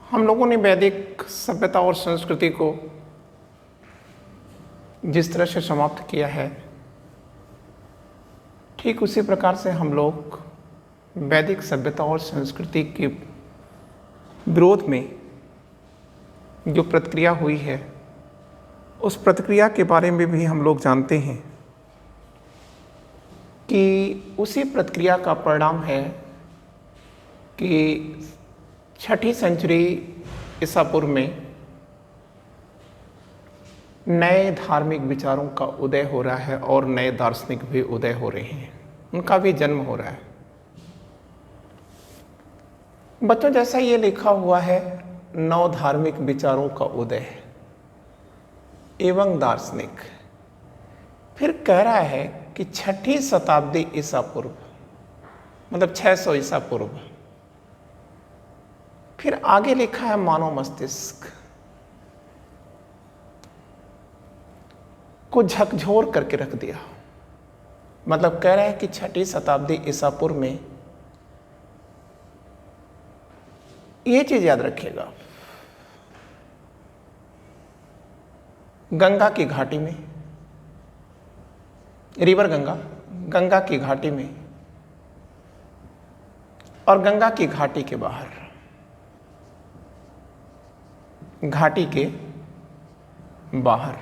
हम लोगों ने वैदिक सभ्यता और संस्कृति को जिस तरह से समाप्त किया है, ठीक उसी प्रकार से हम लोग वैदिक सभ्यता और संस्कृति के विरोध में जो प्रतिक्रिया हुई है, उस प्रतिक्रिया के बारे में भी हम लोग जानते हैं कि उसी प्रतिक्रिया का परिणाम है कि 6ठी सेंचुरी ईसा पूर्व में नए धार्मिक विचारों का उदय हो रहा है और नए दार्शनिक भी उदय हो रहे हैं, उनका भी जन्म हो रहा है। बच्चों, जैसा ये लिखा हुआ है, नौ धार्मिक विचारों का उदय एवं दार्शनिक, फिर कह रहा है कि 6ठी शताब्दी ईसा पूर्व, मतलब 600 ईसा पूर्व। फिर आगे लिखा है मानव मस्तिष्क को झकझोर करके रख दिया। मतलब कह रहा है कि 6ठी शताब्दी ईसा पूर्व में ये चीज याद रखिएगा, गंगा की घाटी में, रिवर गंगा की घाटी में और गंगा की घाटी के बाहर, घाटी के बाहर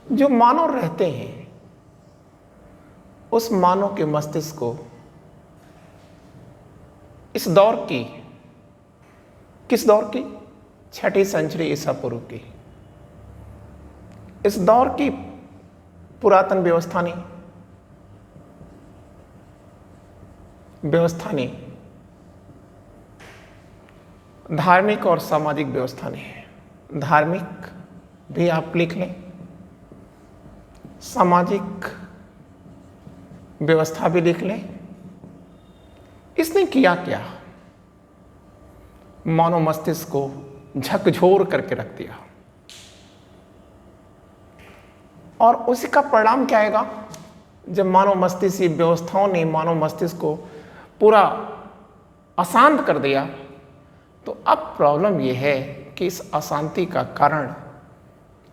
जो मानव रहते हैं, उस मानव के मस्तिष्क को इस दौर की, किस दौर की? 6ठी सेंचुरी ईसा पूर्व की, इस दौर की पुरातन व्यवस्था ने धार्मिक और सामाजिक व्यवस्था ने, धार्मिक भी आप लिख लें, सामाजिक व्यवस्था भी लिख लें। इसने किया क्या? मानव मस्तिष्क को झकझोर करके रख दिया। और उसी का परिणाम क्या आएगा? जब मानव मस्तिष्क की व्यवस्थाओं ने मानव मस्तिष्क को पूरा अशांत कर दिया, तो अब प्रॉब्लम यह है कि इस अशांति का कारण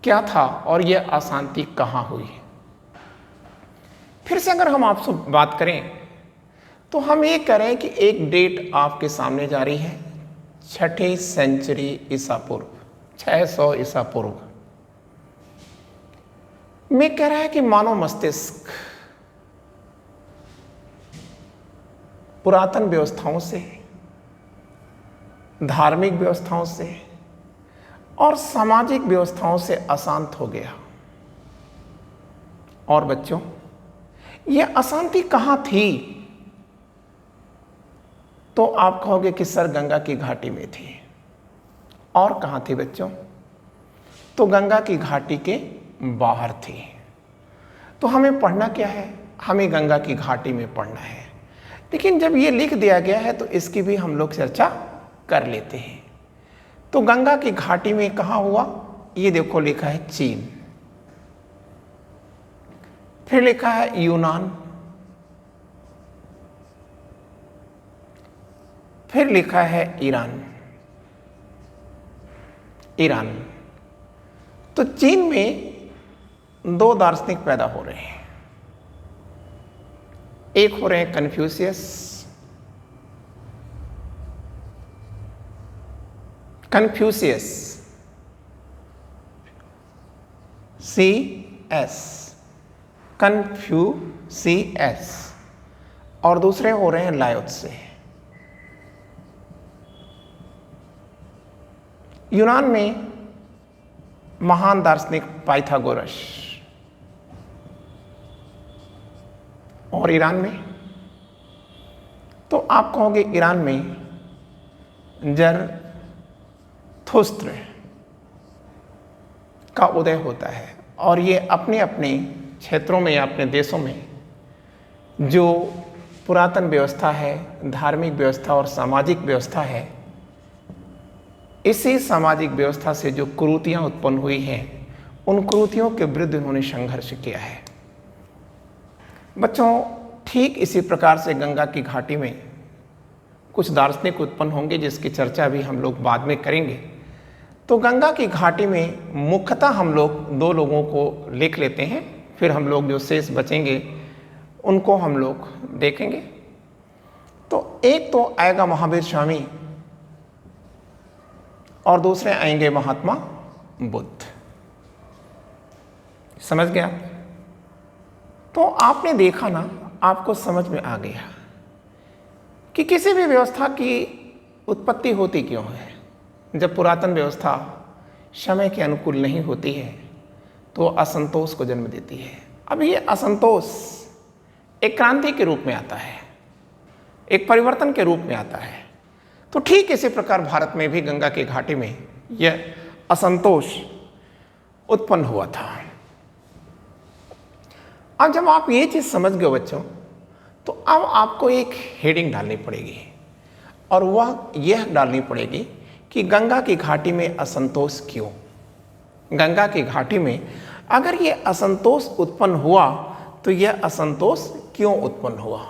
क्या था और यह अशांति कहाँ हुई। फिर से अगर हम आपसे बात करें तो हम ये कह रहे हैं कि एक डेट आपके सामने जा रही है, 6ठी सेंचुरी ईसा पूर्व, 600 ईसा पूर्व में कह रहा है कि मानव मस्तिष्क पुरातन व्यवस्थाओं से, धार्मिक व्यवस्थाओं से और सामाजिक व्यवस्थाओं से अशांत हो गया। और बच्चों, यह अशांति कहां थी? तो आप कहोगे कि सर गंगा की घाटी में थी। और कहां थी बच्चों? तो गंगा की घाटी के बाहर थी। तो हमें पढ़ना क्या है? हमें गंगा की घाटी में पढ़ना है। लेकिन जब ये लिख दिया गया है तो इसकी भी हम लोग चर्चा कर लेते हैं। तो गंगा की घाटी में कहां हुआ? ये देखो लिखा है चीन, फिर लिखा है यूनान, फिर लिखा है ईरान। तो चीन में दो दार्शनिक पैदा हो रहे हैं। एक हो रहे हैं कन्फ्यूशियस, कन्फ्यूशियस, और दूसरे हो रहे हैं लाओत्से। यूनान में महान दार्शनिक पाइथागोरस, और ईरान में, तो आप कहोगे ईरान में ज़रथुस्त्र का उदय होता है। और ये अपने अपने क्षेत्रों में, अपने देशों में जो पुरातन व्यवस्था है, धार्मिक व्यवस्था और सामाजिक व्यवस्था है, इसी सामाजिक व्यवस्था से जो कुरीतियां उत्पन्न हुई हैं, उन कुरीतियों के विरुद्ध उन्होंने संघर्ष किया है। बच्चों, ठीक इसी प्रकार से गंगा की घाटी में कुछ दार्शनिक उत्पन्न होंगे जिसकी चर्चा भी हम लोग बाद में करेंगे। तो गंगा की घाटी में मुख्यतः हम लोग दो लोगों को लिख लेते हैं, फिर हम लोग जो शेष बचेंगे उनको हम लोग देखेंगे। तो एक तो आएगा महावीर स्वामी और दूसरे आएंगे महात्मा बुद्ध। समझ गया? तो आपने देखा ना, आपको समझ में आ गया कि किसी भी व्यवस्था की उत्पत्ति होती क्यों है। जब पुरातन व्यवस्था समय के अनुकूल नहीं होती है तो असंतोष को जन्म देती है। अब ये असंतोष एक क्रांति के रूप में आता है, एक परिवर्तन के रूप में आता है। तो ठीक इसी प्रकार भारत में भी गंगा की घाटी में यह असंतोष उत्पन्न हुआ था। अब जब आप ये चीज समझ गए बच्चों, तो अब आपको एक हेडिंग डालनी पड़ेगी और वह यह डालनी पड़ेगी कि गंगा की घाटी में असंतोष क्यों। गंगा की घाटी में अगर यह असंतोष उत्पन्न हुआ तो यह असंतोष क्यों उत्पन्न हुआ।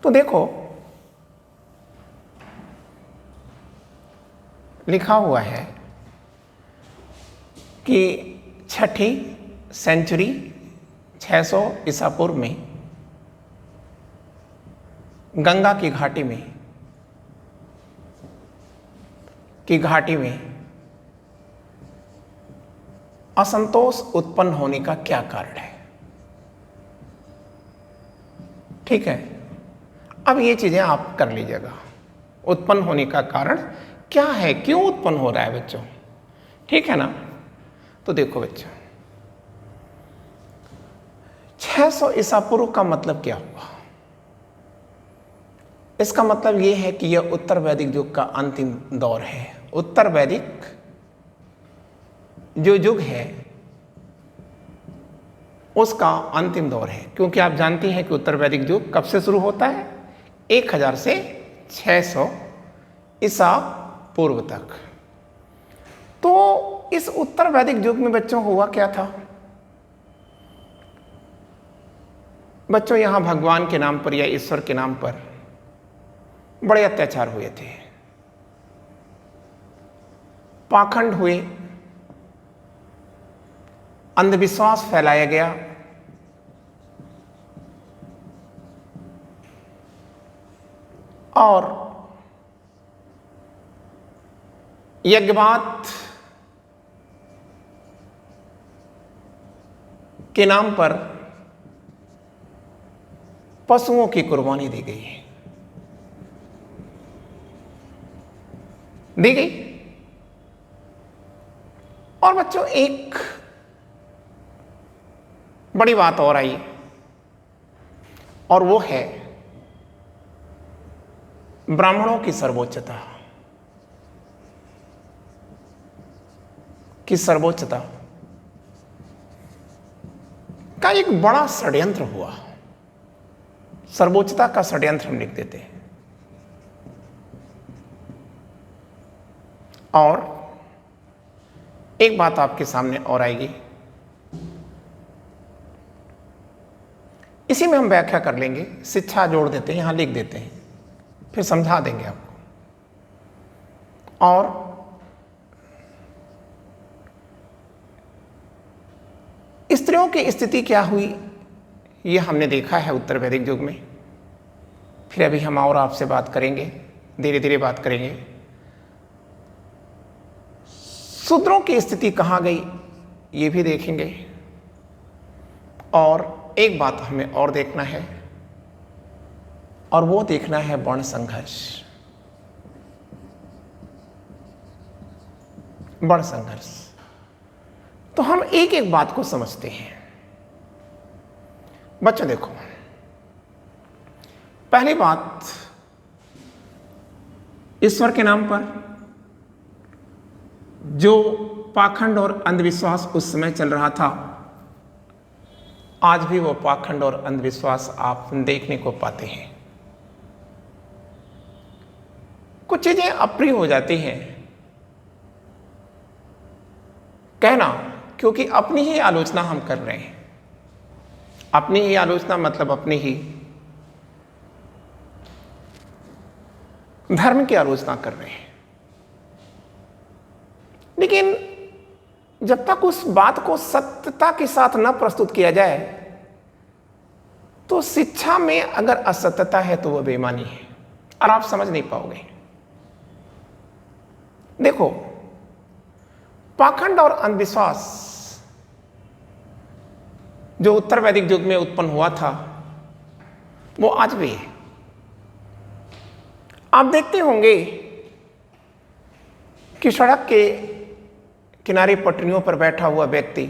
तो देखो, लिखा हुआ है कि 6ठी सेंचुरी 600 ईसा पूर्व में गंगा की घाटी में असंतोष उत्पन्न होने का क्या कारण है। ठीक है, अब ये चीजें आप कर लीजिएगा। उत्पन्न होने का कारण क्या है, क्यों उत्पन्न हो रहा है बच्चों, ठीक है ना। तो देखो बच्चों, 600 ईसा पूर्व का मतलब क्या हुआ। इसका मतलब यह है कि यह उत्तर वैदिक युग का अंतिम दौर है। उत्तर वैदिक जो युग है उसका अंतिम दौर है, क्योंकि आप जानते हैं कि उत्तर वैदिक युग कब से शुरू होता है, 1000 से 600 ईसा पूर्व तक। तो इस उत्तर वैदिक युग में बच्चों हुआ क्या था। बच्चों, यहां भगवान के नाम पर या ईश्वर के नाम पर बड़े अत्याचार हुए थे, पाखंड हुए, अंधविश्वास फैलाया गया, और यज्ञवाद के नाम पर पशुओं की कुर्बानी दी गई। और बच्चों, एक बड़ी बात और आई, और वो है ब्राह्मणों की सर्वोच्चता का एक बड़ा षड्यंत्र हुआ। सर्वोच्चता का षड्यंत्र हम लिख देते हैं। और एक बात आपके सामने और आएगी, इसी में हम व्याख्या कर लेंगे, शिक्षा जोड़ देते हैं, यहां लिख देते हैं, फिर समझा देंगे आपको। और स्त्रियों की स्थिति क्या हुई यह हमने देखा है उत्तर वैदिक युग में। फिर अभी हम और आपसे बात करेंगे, धीरे धीरे बात करेंगे। शूद्रों की स्थिति कहां गई ये भी देखेंगे। और एक बात हमें और देखना है, और वो देखना है वर्ण संघर्ष। वर्ण संघर्ष तो हम एक एक बात को समझते हैं। बच्चों देखो, पहली बात, ईश्वर के नाम पर जो पाखंड और अंधविश्वास उस समय चल रहा था, आज भी वो पाखंड और अंधविश्वास आप देखने को पाते हैं। कुछ चीजें अप्रिय हो जाती हैं कहना, क्योंकि अपनी ही आलोचना हम कर रहे हैं। अपनी ही आलोचना मतलब अपनी ही धर्म की आलोचना कर रहे हैं। लेकिन जब तक उस बात को सत्यता के साथ न प्रस्तुत किया जाए, तो शिक्षा में अगर असत्यता है तो वह बेईमानी है और आप समझ नहीं पाओगे। देखो, पाखंड और अंधविश्वास जो उत्तर वैदिक युग में उत्पन्न हुआ था, वो आज भी है। आप देखते होंगे कि सड़क के किनारे पटरियों पर बैठा हुआ व्यक्ति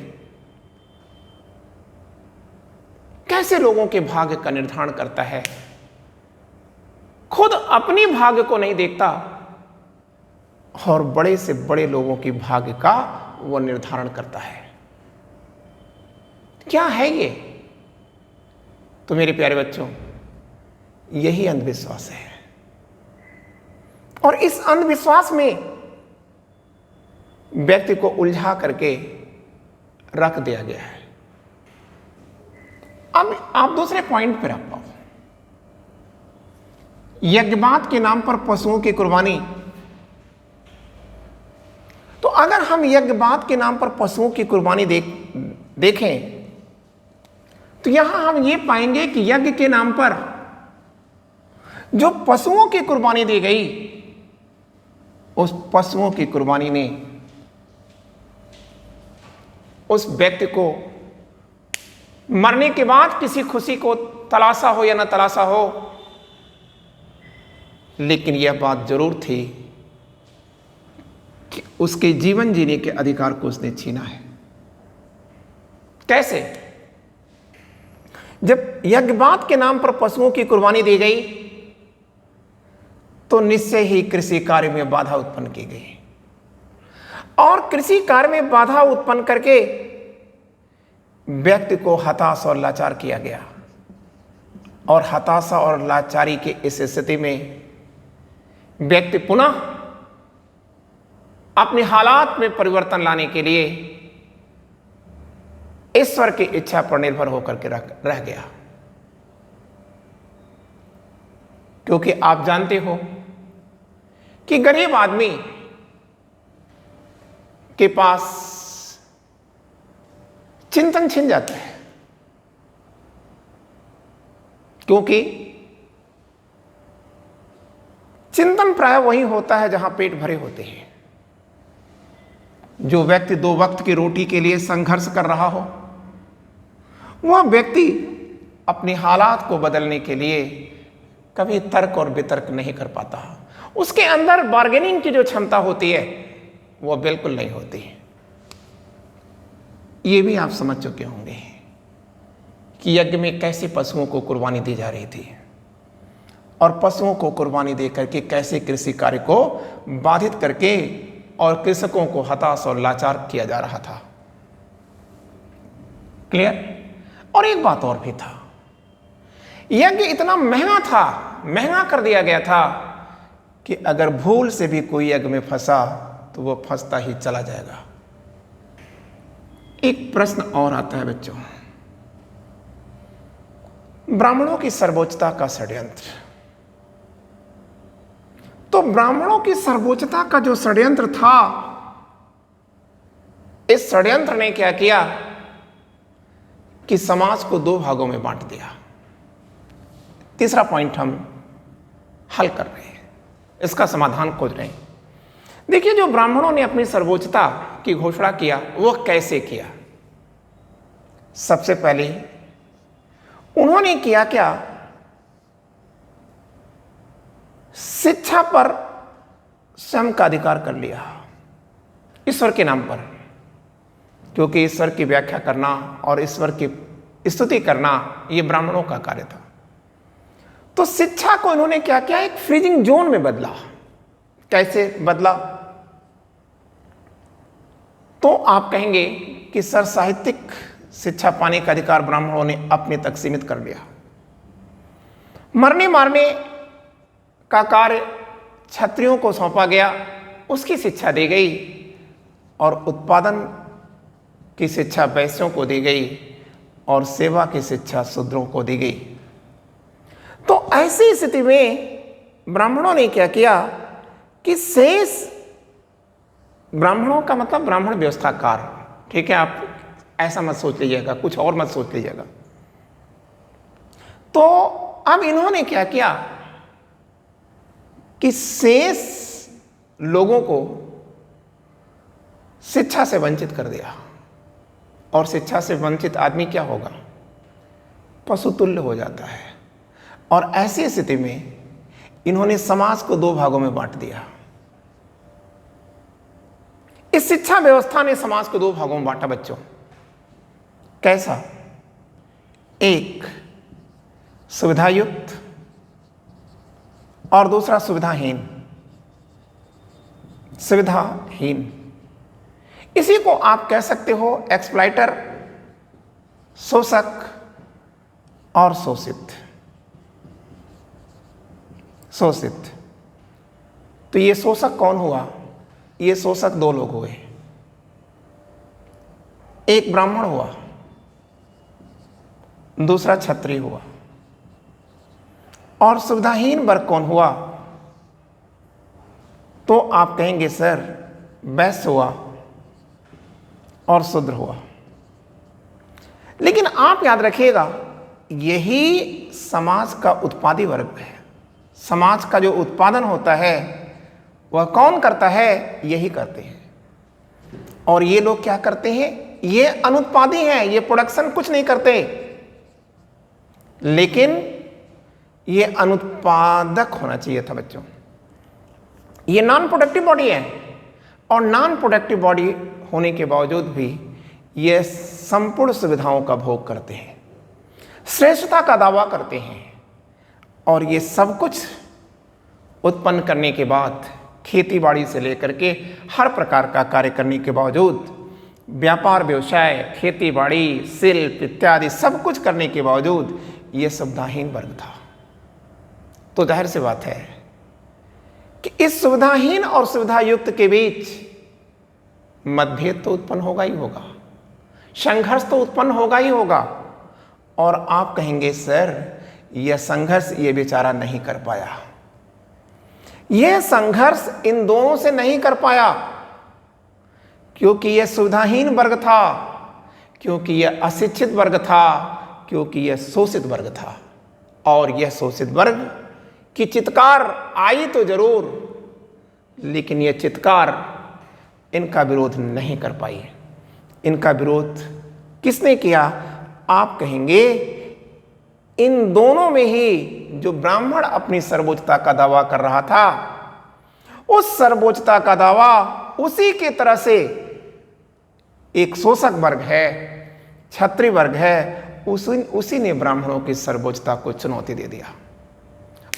कैसे लोगों के भाग्य का निर्धारण करता है। खुद अपनी भाग्य को नहीं देखता और बड़े से बड़े लोगों की भाग्य का वो निर्धारण करता है। क्या है ये? तो मेरे प्यारे बच्चों, यही अंधविश्वास है। और इस अंधविश्वास में व्यक्ति को उलझा करके रख दिया गया है। अब आप दूसरे पॉइंट पर आ पाओ। यज्ञबात के नाम पर पशुओं की कुर्बानी। तो अगर हम यज्ञबात के नाम पर पशुओं की कुर्बानी देखें तो यहां हम ये पाएंगे कि यज्ञ के नाम पर जो पशुओं की कुर्बानी दी गई, उस पशुओं की कुर्बानी ने उस व्यक्ति को मरने के बाद किसी खुशी को तलाशा हो या न तलाशा हो, लेकिन यह बात जरूर थी कि उसके जीवन जीने के अधिकार को उसने छीना है। कैसे? जब यज्ञबात के नाम पर पशुओं की कुर्बानी दी गई तो निश्चय ही कृषि कार्य में बाधा उत्पन्न की गई और कृषि कार्य में बाधा उत्पन्न करके व्यक्ति को हताश और लाचार किया गया। और हताशा और लाचारी की इस स्थिति में व्यक्ति पुनः अपने हालात में परिवर्तन लाने के लिए ईश्वर की इच्छा पर निर्भर होकर के रह गया। क्योंकि आप जानते हो कि गरीब आदमी के पास चिंतन छिन जाता है, क्योंकि चिंतन प्राय वही होता है जहां पेट भरे होते हैं। जो व्यक्ति 2 वक्त की रोटी के लिए संघर्ष कर रहा हो, वह व्यक्ति अपने हालात को बदलने के लिए कभी तर्क और वितर्क नहीं कर पाता। उसके अंदर बार्गेनिंग की जो क्षमता होती है वह बिल्कुल नहीं होती। ये भी आप समझ चुके होंगे कि यज्ञ में कैसे पशुओं को कुर्बानी दी जा रही थी और पशुओं को कुर्बानी देकर के कैसे कृषि कार्य को बाधित करके और कृषकों को हताश और लाचार किया जा रहा था। क्लियर? और एक बात और भी था, यज्ञ इतना महंगा था, महंगा कर दिया गया था कि अगर भूल से भी कोई यज्ञ में फंसा तो वह फंसता ही चला जाएगा। एक प्रश्न और आता है बच्चों, ब्राह्मणों की सर्वोच्चता का षड्यंत्र। तो ब्राह्मणों की सर्वोच्चता का जो षड्यंत्र था, इस षड्यंत्र ने क्या किया कि समाज को 2 भागों में बांट दिया। तीसरा पॉइंट हम हल कर रहे हैं, इसका समाधान खोज रहे हैं। देखिए, जो ब्राह्मणों ने अपनी सर्वोच्चता की घोषणा किया वो कैसे किया। सबसे पहले उन्होंने किया क्या, शिक्षा पर स्वयं का अधिकार कर लिया ईश्वर के नाम पर, क्योंकि ईश्वर की व्याख्या करना और ईश्वर की स्तुति करना यह ब्राह्मणों का कार्य था। तो शिक्षा को इन्होंने क्या किया, एक फ्रीजिंग जोन में बदला। कैसे बदला? तो आप कहेंगे कि सर, साहित्यिक शिक्षा पाने का अधिकार ब्राह्मणों ने अपने तक सीमित कर लिया। मरने मारने का कार्य क्षत्रियों को सौंपा गया, उसकी शिक्षा दी गई, और उत्पादन की शिक्षा वैश्यों को दी गई, और सेवा की शिक्षा शूद्रों को दी गई। तो ऐसी स्थिति में ब्राह्मणों ने क्या किया कि शेष ब्राह्मणों का मतलब ब्राह्मण व्यवस्थाकार, ठीक है, आप ऐसा मत सोच लीजिएगा, कुछ और मत सोच लीजिएगा। तो अब इन्होंने क्या किया कि शेष लोगों को शिक्षा से वंचित कर दिया। और शिक्षा से वंचित आदमी क्या होगा? पशुतुल्य हो जाता है। और ऐसी स्थिति में इन्होंने समाज को दो भागों में बांट दिया। इस शिक्षा व्यवस्था ने समाज को दो भागों में बांटा बच्चों। कैसा? एक सुविधायुक्त और दूसरा सुविधाहीन। सुविधाहीन, इसी को आप कह सकते हो एक्सप्लॉइटर, शोषक और शोषित। शोषित, तो ये शोषक कौन हुआ? ये शोषक दो लोग हुए, एक ब्राह्मण हुआ, दूसरा क्षत्रिय हुआ। और सुविधाहीन वर्ग कौन हुआ? तो आप कहेंगे सर वैश्य हुआ और शूद्र हुआ। लेकिन आप याद रखिएगा, यही समाज का उत्पादी वर्ग है। समाज का जो उत्पादन होता है वह कौन करता है? यही करते हैं। और ये लोग क्या करते हैं? ये अनुत्पादी हैं, ये प्रोडक्शन कुछ नहीं करते, लेकिन ये अनुत्पादक होना चाहिए था बच्चों। ये नॉन प्रोडक्टिव बॉडी है, और नॉन प्रोडक्टिव बॉडी होने के बावजूद भी ये संपूर्ण सुविधाओं का भोग करते हैं, श्रेष्ठता का दावा करते हैं। और ये सब कुछ उत्पन्न करने के बाद, खेती बाड़ी से लेकर के हर प्रकार का कार्य करने के बावजूद, व्यापार व्यवसाय, खेती बाड़ी, शिल्प इत्यादि सब कुछ करने के बावजूद ये सुविधाहीन वर्ग था। तो जाहिर सी बात है कि इस सुविधाहीन और सुविधायुक्त के बीच मतभेद तो उत्पन्न होगा ही होगा, संघर्ष तो उत्पन्न होगा ही होगा। और आप कहेंगे सर यह संघर्ष ये बेचारा नहीं कर पाया। यह संघर्ष इन दोनों से नहीं कर पाया क्योंकि यह सुविधाहीन वर्ग था, क्योंकि यह अशिक्षित वर्ग था, क्योंकि यह शोषित वर्ग था। और यह शोषित वर्ग की चित्कार आई तो जरूर, लेकिन यह चित्कार इनका विरोध नहीं कर पाई। इनका विरोध किसने किया? आप कहेंगे इन दोनों में ही जो ब्राह्मण अपनी सर्वोच्चता का दावा कर रहा था, उस सर्वोच्चता का दावा उसी के तरह से एक शोषक वर्ग है, क्षत्रिय वर्ग है, उसी ने ब्राह्मणों की सर्वोच्चता को चुनौती दे दिया।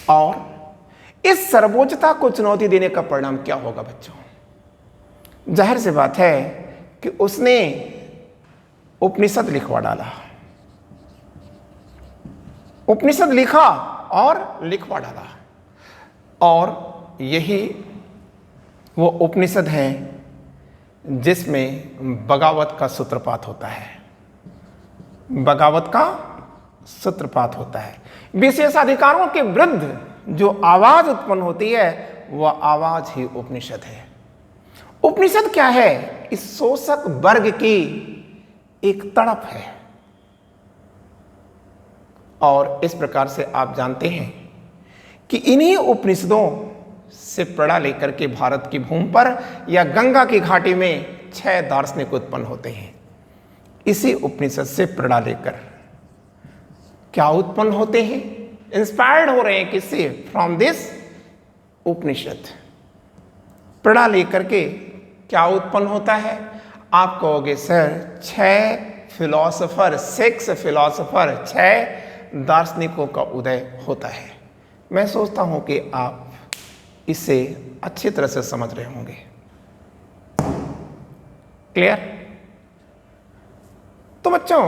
और इस सर्वोच्चता को चुनौती देने का परिणाम क्या होगा बच्चों? जाहिर सी बात है कि उसने उपनिषद लिखवा डाला। उपनिषद लिखा और लिखवा डाला। और यही वो उपनिषद है जिसमें बगावत का सूत्रपात होता है। बगावत का सूत्रपात होता है। विशेषाधिकारों के विरुद्ध जो आवाज उत्पन्न होती है वह आवाज ही उपनिषद है। उपनिषद क्या है? इस शोषक वर्ग की एक तड़प है। और इस प्रकार से आप जानते हैं कि इन्हीं उपनिषदों से प्रेरणा लेकर के भारत की भूमि पर या गंगा की घाटी में 6 दार्शनिक उत्पन्न होते हैं। इसी उपनिषद से प्रेरणा लेकर क्या उत्पन्न होते हैं? इंस्पायर्ड हो रहे हैं किससे? फ्रॉम दिस उपनिषद। प्रेरणा लेकर के क्या उत्पन्न होता है? आप कहोगे सर 6 फिलॉसफर, 6 फिलॉसफर, 6 दार्शनिकों का उदय होता है। मैं सोचता हूं कि आप इसे अच्छी तरह से समझ रहे होंगे। क्लियर? तो बच्चों,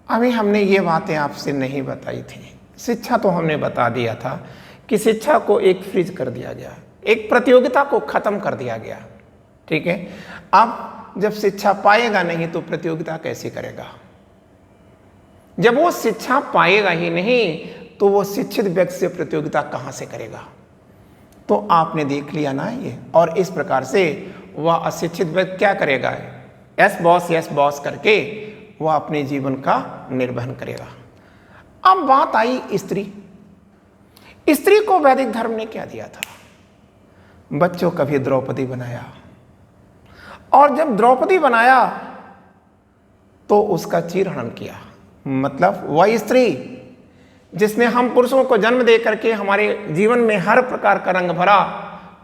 अभी हमने ये बातें आपसे नहीं बताई थी। शिक्षा तो हमने बता दिया था कि शिक्षा को एक फ्रीज कर दिया गया, एक प्रतियोगिता को खत्म कर दिया गया। ठीक है, अब जब शिक्षा पाएगा नहीं तो प्रतियोगिता कैसे करेगा? जब वो शिक्षा पाएगा ही नहीं तो वो शिक्षित व्यक्ति से प्रतियोगिता कहां से करेगा। तो आपने देख लिया ना ये, और इस प्रकार से वह अशिक्षित व्यक्ति क्या करेगा, यस बॉस करके वह अपने जीवन का निर्वहन करेगा। अब बात आई स्त्री। स्त्री को वैदिक धर्म ने क्या दिया था बच्चों, कभी द्रौपदी बनाया, और जब द्रौपदी बनाया तो उसका चीरहरण किया। मतलब वह स्त्री जिसने हम पुरुषों को जन्म दे करके हमारे जीवन में हर प्रकार का रंग भरा,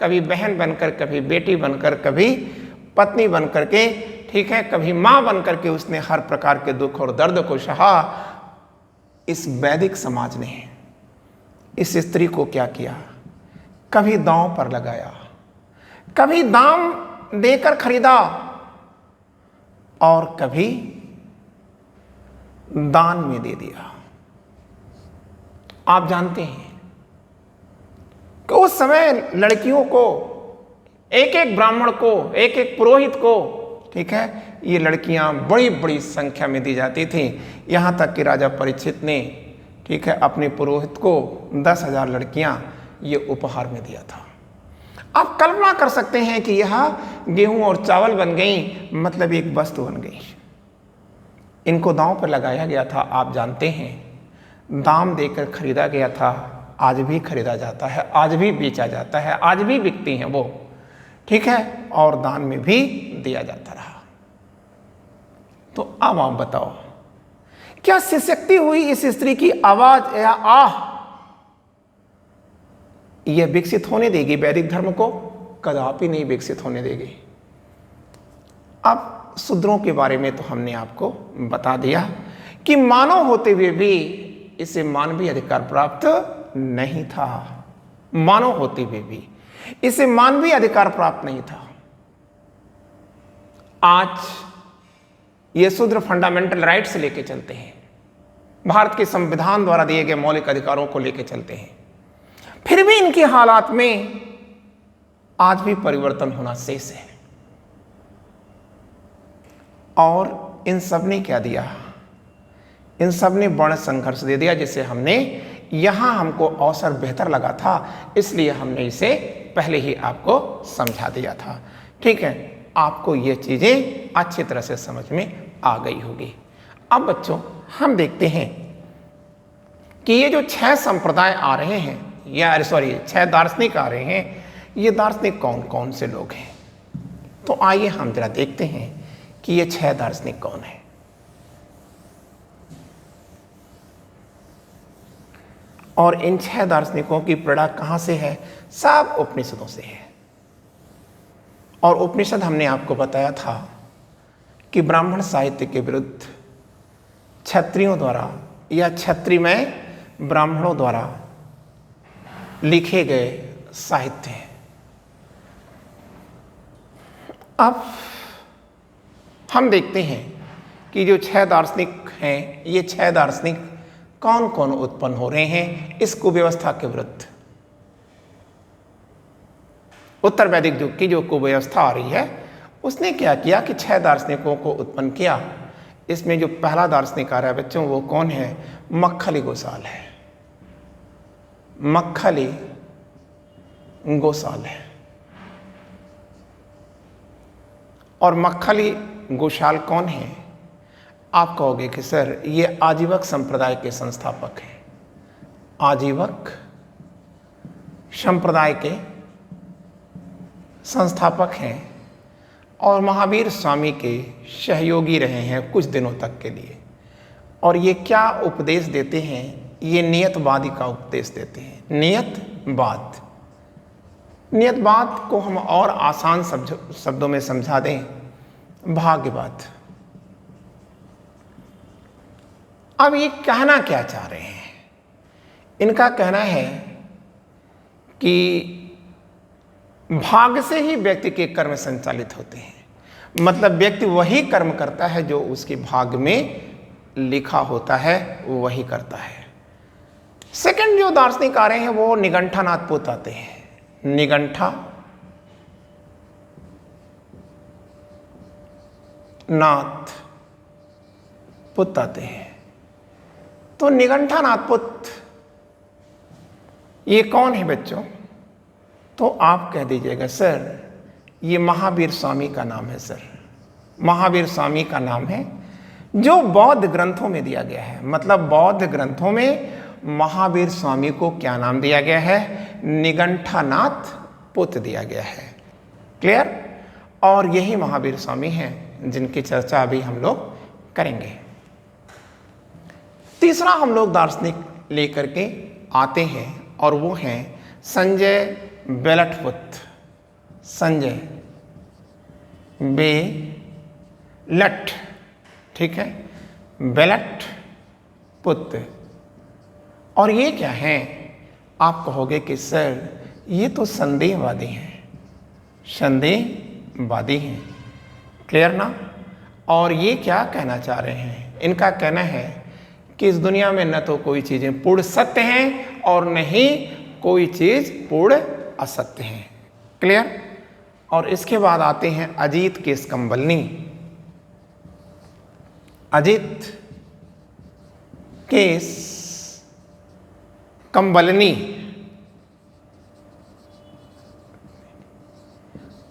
कभी बहन बनकर, कभी बेटी बनकर, कभी पत्नी बनकर के, ठीक है, कभी मां बनकर के उसने हर प्रकार के दुख और दर्द को सहा। इस वैदिक समाज ने इस स्त्री को क्या किया, कभी दांव पर लगाया, कभी दाम देकर खरीदा, और कभी दान में दे दिया। आप जानते हैं कि उस समय लड़कियों को, एक एक ब्राह्मण को, एक एक पुरोहित को, ठीक है, ये लड़कियां बड़ी बड़ी संख्या में दी जाती थी। यहां तक कि राजा परीक्षित ने, ठीक है, अपने पुरोहित को 10,000 लड़कियां ये उपहार में दिया था। आप कल्पना कर सकते हैं कि यह गेहूं और चावल बन गई, मतलब एक वस्तु बन गई। इनको दांव पर लगाया गया था। आप जानते हैं दाम देकर खरीदा गया था, आज भी खरीदा जाता है, आज भी बेचा जाता है, आज भी बिकती हैं वो, ठीक है, और दान में भी दिया जाता रहा। तो अब आप बताओ, क्या सशक्ति हुई इस स्त्री की आवाज या आह यह विकसित होने देगी वैदिक धर्म को? कदापि नहीं विकसित होने देगी। अब शूद्रों के बारे में तो हमने आपको बता दिया कि मानव होते हुए भी इसे मानवीय अधिकार प्राप्त नहीं था। मानव होते हुए भी इसे मानवीय अधिकार प्राप्त नहीं था। आज ये शूद्र फंडामेंटल राइट से लेके चलते हैं, भारत के संविधान द्वारा दिए गए मौलिक अधिकारों को लेके चलते हैं, फिर भी इनके हालात में आज भी परिवर्तन होना शेष है। और इन सब ने क्या दिया, इन सब ने वर्ण संघर्ष दे दिया, जिसे हमने यहां हमको अवसर बेहतर लगा था, इसलिए हमने इसे पहले ही आपको समझा दिया था। ठीक है, आपको ये चीजें अच्छी तरह से समझ में आ गई होगी। अब बच्चों हम देखते हैं कि ये जो 6 संप्रदाय आ रहे हैं, या सॉरी 6 दार्शनिक आ रहे हैं, ये दार्शनिक कौन कौन से लोग हैं। तो आइए हम जरा देखते हैं कि ये 6 दार्शनिक कौन है। और इन 6 दार्शनिकों की प्रेरणा कहां से है? सब उपनिषदों से है। और उपनिषद हमने आपको बताया था कि ब्राह्मण साहित्य के विरुद्ध क्षत्रियों द्वारा या क्षत्रियमय ब्राह्मणों द्वारा लिखे गए साहित्य हैं। अब हम देखते हैं कि जो 6 दार्शनिक हैं, ये 6 दार्शनिक कौन कौन उत्पन्न हो रहे हैं इस कुव्यवस्था के विरुद्ध। उत्तर वैदिक युग की जो कुव्यवस्था आ रही है, उसने क्या किया कि 6 दार्शनिकों को उत्पन्न किया। इसमें जो पहला दार्शनिक आ रहा है बच्चों, वो कौन है? मक्खली गोसाल है। मक्खली गोसाल है। और मक्खली गोसाल कौन है? आप कहोगे कि सर ये आजीवक संप्रदाय के संस्थापक हैं। आजीवक संप्रदाय के संस्थापक हैं और महावीर स्वामी के सहयोगी रहे हैं कुछ दिनों तक के लिए। और ये क्या उपदेश देते हैं? ये नियतवादी का उपदेश देते हैं। नियतवाद, नियतवाद को हम और आसान शब्दों में समझा दें, भाग्यवाद। अब ये कहना क्या चाह रहे हैं? इनका कहना है कि भाग्य से ही व्यक्ति के कर्म संचालित होते हैं। मतलब व्यक्ति वही कर्म करता है जो उसके भाग्य में लिखा होता है, वही करता है। सेकंड जो दार्शनिक आ रहे हैं वो निगंठा नाथ पुत आते हैं। निगंठा नाथ पुत आते हैं। तो निगंठानाथ पुत्र ये कौन है बच्चों? तो आप कह दीजिएगा सर ये महावीर स्वामी का नाम है सर, महावीर स्वामी का नाम है, जो बौद्ध ग्रंथों में दिया गया है। मतलब बौद्ध ग्रंथों में महावीर स्वामी को क्या नाम दिया गया है? निगंठानाथ पुत्र दिया गया है। क्लियर? और यही महावीर स्वामी हैं जिनकी चर्चा अभी हम लोग करेंगे। तीसरा हम लोग दार्शनिक लेकर के आते हैं और वो हैं संजय बेलटपुत्र। संजय बेलट, ठीक है, बेलट पुत्र। और ये क्या है? आप कहोगे कि सर ये तो संदेहवादी हैं, संदेहवादी हैं। क्लियर ना? और ये क्या कहना चाह रहे हैं? इनका कहना है कि इस दुनिया में न तो कोई चीज़ें पूर्ण सत्य हैं और न ही कोई चीज़ पूर्ण असत्य है। क्लियर? और इसके बाद आते हैं अजीत केसकंबलनी। अजीत केसकंबलनी,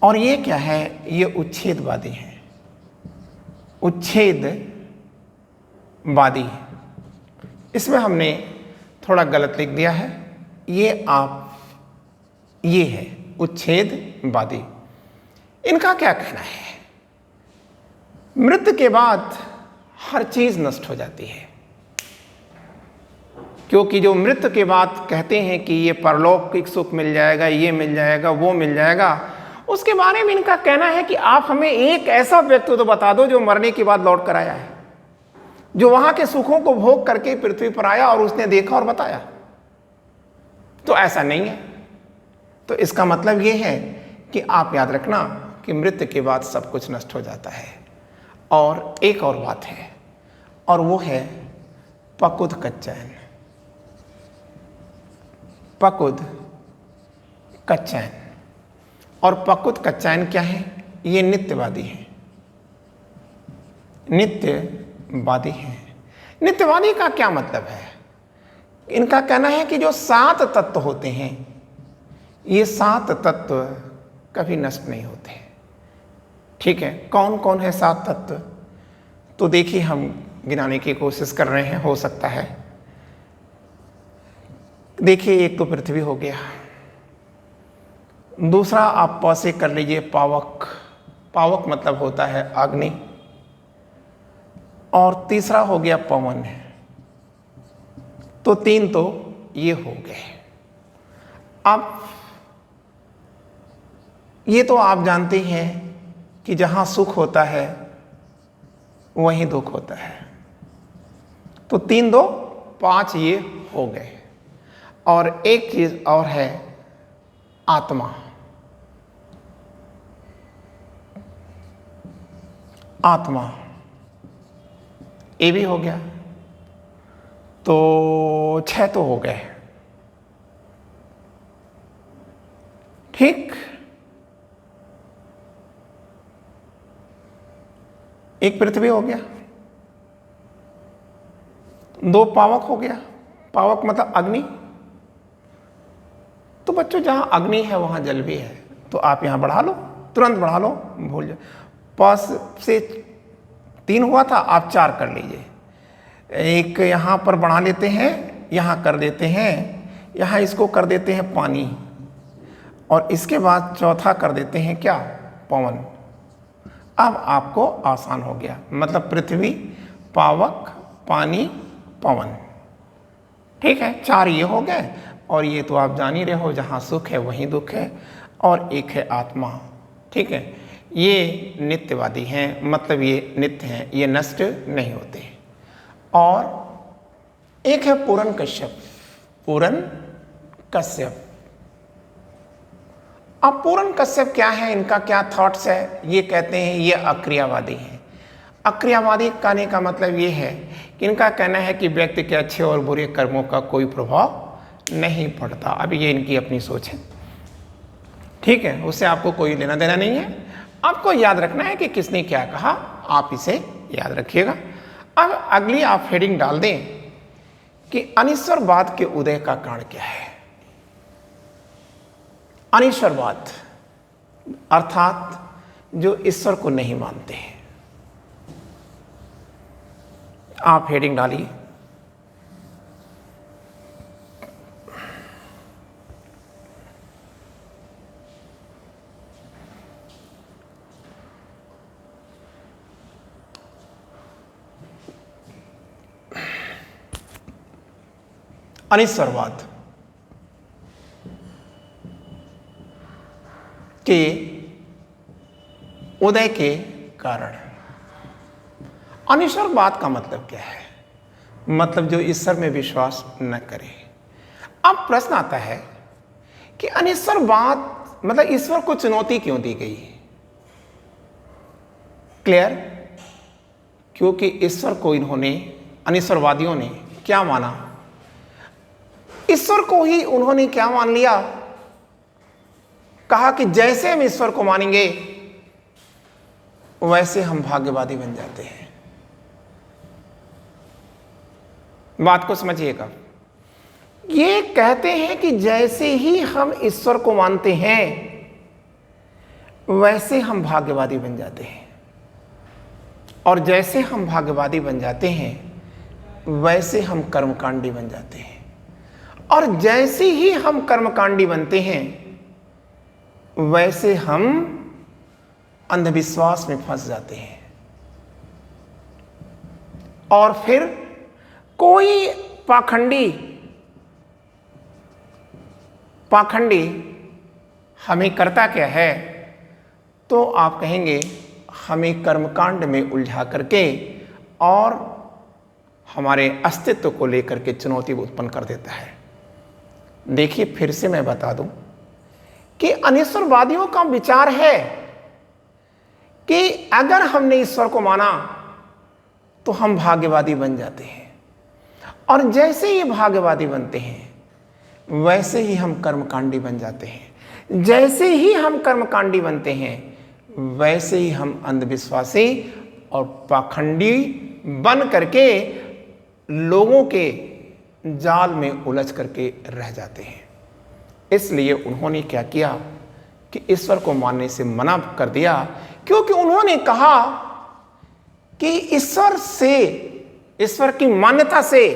और ये क्या है? ये उच्छेदवादी हैं, उच्छेदवादी। इसमें हमने थोड़ा गलत लिख दिया है, ये है उच्छेदवादी। इनका क्या कहना है? मृत्यु के बाद हर चीज नष्ट हो जाती है, क्योंकि जो मृत्यु के बाद कहते हैं कि ये परलौकिक सुख मिल जाएगा, ये मिल जाएगा, वो मिल जाएगा, उसके बारे में इनका कहना है कि आप हमें एक ऐसा व्यक्ति तो बता दो जो मरने के बाद लौट कर आया है, जो वहां के सुखों को भोग करके पृथ्वी पर आया और उसने देखा और बताया। तो ऐसा नहीं है। तो इसका मतलब ये है कि आप याद रखना कि मृत्यु के बाद सब कुछ नष्ट हो जाता है। और एक और बात है, और वो है पकुद कच्चैन। पकुद कच्चैन। और पकुद कच्चैन क्या है? ये नित्यवादी है, नित्यवादी है। नित्यवादी का क्या मतलब है? इनका कहना है कि जो 7 तत्व होते हैं, ये 7 तत्व कभी नष्ट नहीं होते। ठीक है, कौन कौन है 7 तत्व? तो देखिए हम गिनाने की कोशिश कर रहे हैं, हो सकता है। देखिए एक तो पृथ्वी हो गया, दूसरा आप प से कर लीजिए पावक। पावक मतलब होता है अग्नि। और तीसरा हो गया पवन है। तो 3 तो ये हो गए। अब ये तो आप जानते हैं कि जहां सुख होता है वहीं दुख होता है। तो 3 2 5 ये हो गए। और एक चीज और है, आत्मा। आत्मा ये भी हो गया, तो 6 तो हो गए। ठीक, एक पृथ्वी हो गया, 2 पावक हो गया। पावक मतलब अग्नि। तो बच्चों जहां अग्नि है वहां जल भी है, तो आप यहां बढ़ा लो, तुरंत बढ़ा लो, भूल जाओ। 5 से 3 हुआ था, आप 4 कर लीजिए। एक यहां पर बढ़ा लेते हैं, यहां कर देते हैं, यहां इसको कर देते हैं पानी, और इसके बाद चौथा कर देते हैं क्या? पवन। अब आपको आसान हो गया, मतलब पृथ्वी, पावक, पानी, पवन। ठीक है, 4 ये हो गए। और ये तो आप जान ही रहे हो, जहाँ सुख है वहीं दुख है। और एक है आत्मा। ठीक है, ये नित्यवादी हैं, मतलब ये नित्य हैं, ये नष्ट नहीं होते। और एक है पूरन कश्यप। पूरन कश्यप। अब पूरन कश्यप क्या है, इनका क्या थॉट्स है? ये कहते हैं ये अक्रियावादी हैं। अक्रियावादी कहने का मतलब ये है कि इनका कहना है कि व्यक्ति के अच्छे और बुरे कर्मों का कोई प्रभाव नहीं पड़ता। अब ये इनकी अपनी सोच है। ठीक है, उससे आपको कोई लेना देना नहीं है। आपको याद रखना है कि किसने क्या कहा, आप इसे याद रखिएगा। अब अगली आप हेडिंग डाल दें कि अनिश्वरवाद के उदय का कारण क्या है। अनिश्वरवाद अर्थात जो ईश्वर को नहीं मानते हैं। आप हेडिंग डालिए। अनिश्वरवाद के उदय के कारण। अनिश्वरवाद का मतलब क्या है? मतलब जो ईश्वर में विश्वास न करे। अब प्रश्न आता है कि अनिश्वरवाद मतलब ईश्वर को चुनौती क्यों दी गई? क्लियर? क्योंकि ईश्वर को इन्होंने, अनिश्वरवादियों ने क्या माना? ईश्वर को ही उन्होंने क्या मान लिया? कहा कि जैसे हम ईश्वर को मानेंगे वैसे हम भाग्यवादी बन जाते हैं। बात को समझिएगा। ये कहते हैं कि जैसे ही हम ईश्वर को मानते हैं वैसे हम भाग्यवादी बन जाते हैं, और जैसे हम भाग्यवादी बन जाते हैं वैसे हम कर्मकांडी बन जाते हैं, और जैसे ही हम कर्मकांडी बनते हैं वैसे हम अंधविश्वास में फंस जाते हैं। और फिर कोई पाखंडी हमें करता क्या है? तो आप कहेंगे हमें कर्मकांड में उलझा करके और हमारे अस्तित्व को लेकर के चुनौती उत्पन्न कर देता है। देखिए, फिर से मैं बता दूं कि अनिश्वरवादियों का विचार है कि अगर हमने ईश्वर को माना तो हम भाग्यवादी बन जाते हैं, और जैसे ही भाग्यवादी बनते हैं वैसे ही हम कर्मकांडी बन जाते हैं। जैसे ही हम कर्मकांडी बनते हैं वैसे ही हम अंधविश्वासी और पाखंडी बन करके लोगों के जाल में उलझ करके रह जाते हैं। इसलिए उन्होंने क्या किया कि ईश्वर को मानने से मना कर दिया, क्योंकि उन्होंने कहा कि ईश्वर की मान्यता से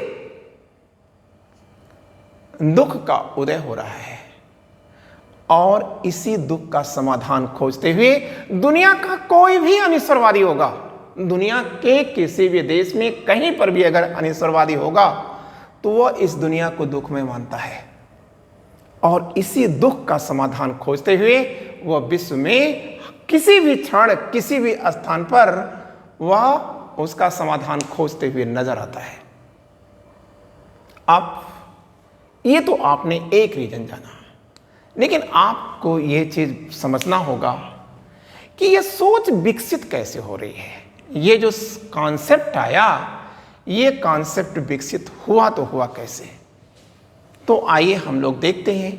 दुख का उदय हो रहा है, और इसी दुख का समाधान खोजते हुए दुनिया का कोई भी अनिश्वरवादी होगा, दुनिया के किसी भी देश में कहीं पर भी अगर अनिश्वरवादी होगा तो वह इस दुनिया को दुख में मानता है, और इसी दुख का समाधान खोजते हुए वह विश्व में किसी भी क्षण किसी भी स्थान पर वह उसका समाधान खोजते हुए नजर आता है। अब ये तो आपने एक रीजन जाना, लेकिन आपको ये चीज समझना होगा कि ये सोच विकसित कैसे हो रही है। ये जो कॉन्सेप्ट आया, ये कॉन्सेप्ट विकसित हुआ तो हुआ कैसे? तो आइए हम लोग देखते हैं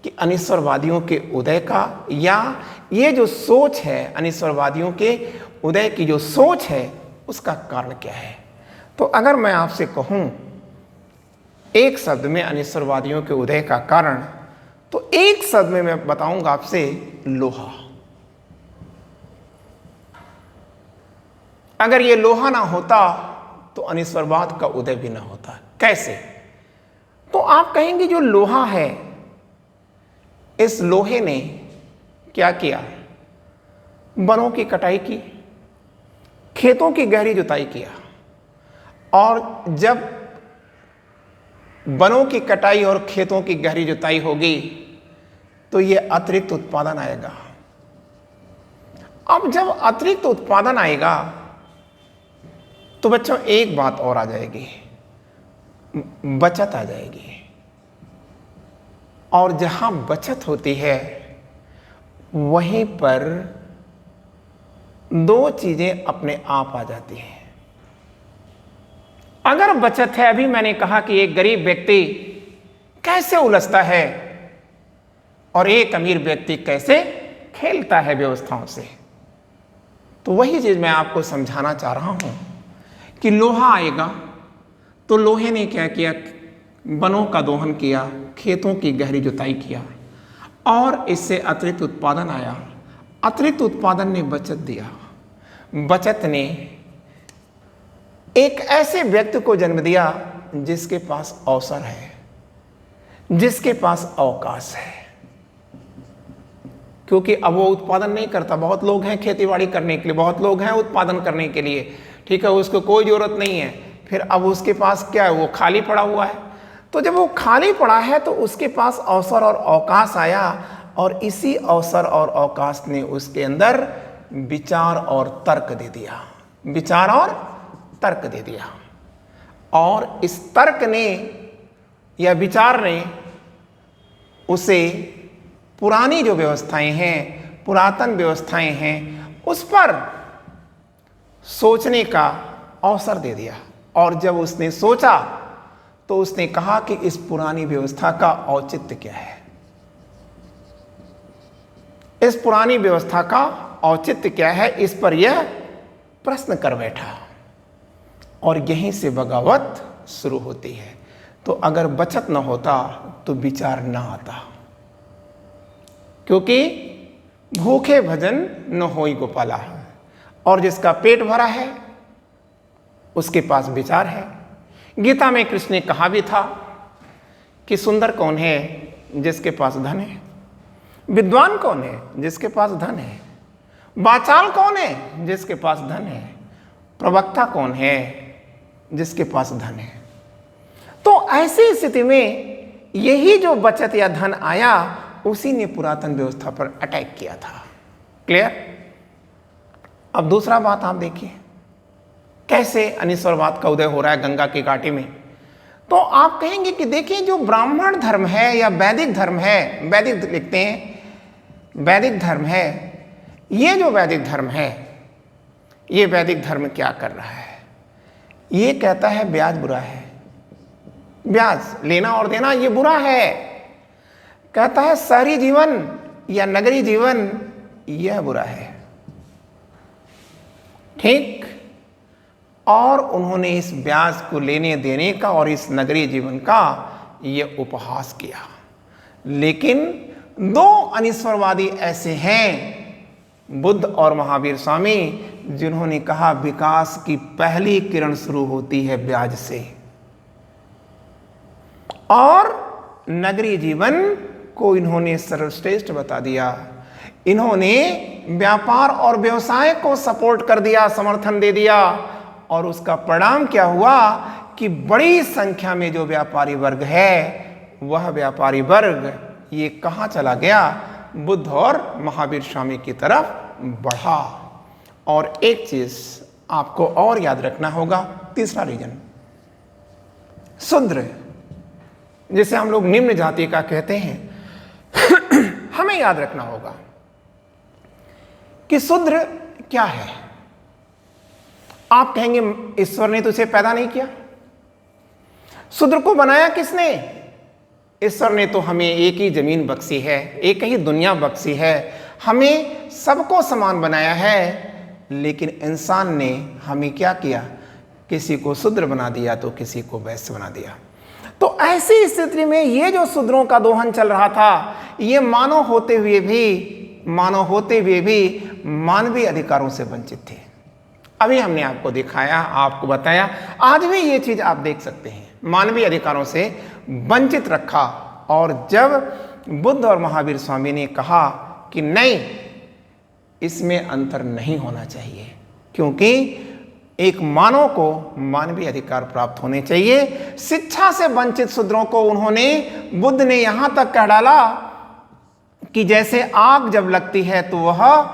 कि अनिश्वरवादियों के उदय का, या ये जो सोच है अनिश्वरवादियों के उदय की जो सोच है उसका कारण क्या है। तो अगर मैं आपसे कहूं एक शब्द में अनिश्वरवादियों के उदय का कारण, तो एक शब्द में मैं बताऊंगा आपसे, लोहा। अगर ये लोहा ना होता तो अनिश्वरवाद का उदय भी ना होता। कैसे? तो आप कहेंगे जो लोहा है, इस लोहे ने क्या किया? वनों की कटाई की, खेतों की गहरी जुताई किया, और जब वनों की कटाई और खेतों की गहरी जुताई होगी तो ये अतिरिक्त उत्पादन आएगा। अब जब अतिरिक्त उत्पादन आएगा तो बच्चों एक बात और आ जाएगी, बचत आ जाएगी। और जहां बचत होती है वहीं पर दो चीजें अपने आप आ जाती हैं। अगर बचत है, अभी मैंने कहा कि एक गरीब व्यक्ति कैसे उलझता है और एक अमीर व्यक्ति कैसे खेलता है व्यवस्थाओं से, तो वही चीज मैं आपको समझाना चाह रहा हूं कि लोहा आएगा तो लोहे ने क्या किया? वनों का दोहन किया, खेतों की गहरी जुताई किया और इससे अतिरिक्त उत्पादन आया। अतिरिक्त उत्पादन ने बचत दिया। बचत ने एक ऐसे व्यक्ति को जन्म दिया जिसके पास अवसर है, जिसके पास अवकाश है, क्योंकि अब वो उत्पादन नहीं करता। बहुत लोग हैं खेतीबाड़ी करने के लिए, बहुत लोग हैं उत्पादन करने के लिए, ठीक है, उसको कोई जरूरत नहीं है। फिर अब उसके पास क्या है, वो खाली पड़ा हुआ है। तो जब वो खाली पड़ा है तो उसके पास अवसर और अवकाश आया और इसी अवसर और अवकाश ने उसके अंदर विचार और तर्क दे दिया, विचार और तर्क दे दिया। और इस तर्क ने या विचार ने उसे पुरानी जो व्यवस्थाएं हैं, पुरातन व्यवस्थाएं हैं, उस पर सोचने का अवसर दे दिया। और जब उसने सोचा तो उसने कहा कि इस पुरानी व्यवस्था का औचित्य क्या है, इस पुरानी व्यवस्था का औचित्य क्या है, इस पर यह प्रश्न कर बैठा। और यहीं से बगावत शुरू होती है। तो अगर बचत न होता तो विचार न आता, क्योंकि भूखे भजन न होई गोपाला, और जिसका पेट भरा है उसके पास विचार है। गीता में कृष्ण ने कहा भी था कि सुंदर कौन है, जिसके पास धन है, विद्वान कौन है, जिसके पास धन है, वाचाल कौन है, जिसके पास धन है, प्रवक्ता कौन है, जिसके पास धन है। तो ऐसी स्थिति में यही जो बचत या धन आया, उसी ने पुरातन व्यवस्था पर अटैक किया था। क्लियर? अब दूसरा बात आप देखिए, कैसे अनिश्वरवाद का उदय हो रहा है गंगा की घाटी में। तो आप कहेंगे कि देखिए, जो ब्राह्मण धर्म है या वैदिक धर्म है, वैदिक लिखते हैं, वैदिक धर्म है, ये जो वैदिक धर्म है, ये वैदिक धर्म क्या कर रहा है? ये कहता है ब्याज बुरा है, ब्याज लेना और देना ये बुरा है। कहता है शहरी जीवन या नगरी जीवन यह बुरा है, ठीक। और उन्होंने इस ब्याज को लेने देने का और इस नगरीय जीवन का ये उपहास किया। लेकिन दो अनिश्वरवादी ऐसे हैं, बुद्ध और महावीर स्वामी, जिन्होंने कहा विकास की पहली किरण शुरू होती है ब्याज से, और नगरीय जीवन को इन्होंने सर्वश्रेष्ठ बता दिया। इन्होंने व्यापार और व्यवसाय को सपोर्ट कर दिया, समर्थन दे दिया। और उसका परिणाम क्या हुआ कि बड़ी संख्या में जो व्यापारी वर्ग है, वह व्यापारी वर्ग ये कहाँ चला गया? बुद्ध और महावीर स्वामी की तरफ बढ़ा। और एक चीज आपको और याद रखना होगा, तीसरा रीजन, शूद्र, जिसे हम लोग निम्न जाति का कहते हैं। हमें याद रखना होगा कि शूद्र क्या है। आप कहेंगे ईश्वर ने तो उसे पैदा नहीं किया, शूद्र को बनाया किसने? ईश्वर ने तो हमें एक ही जमीन बख्शी है, एक ही दुनिया बख्शी है, हमें सबको समान बनाया है। लेकिन इंसान ने हमें क्या किया? किसी को शूद्र बना दिया तो किसी को वैश्य बना दिया। तो ऐसी स्थिति में ये जो शूद्रों का दोहन चल रहा था, ये मानव होते हुए भी मानवीय अधिकारों से वंचित थे। अभी हमने आपको दिखाया, आपको बताया, आज भी ये चीज आप देख सकते हैं, मानवीय अधिकारों से वंचित रखा। और जब बुद्ध और महावीर स्वामी ने कहा कि नहीं, इसमें अंतर नहीं होना चाहिए, क्योंकि एक मानव को मानवीय अधिकार प्राप्त होने चाहिए। शिक्षा से वंचित शूद्रों को उन्होंने, बुद्ध ने यहां तक कह डाला कि जैसे आग जब लगती है तो वह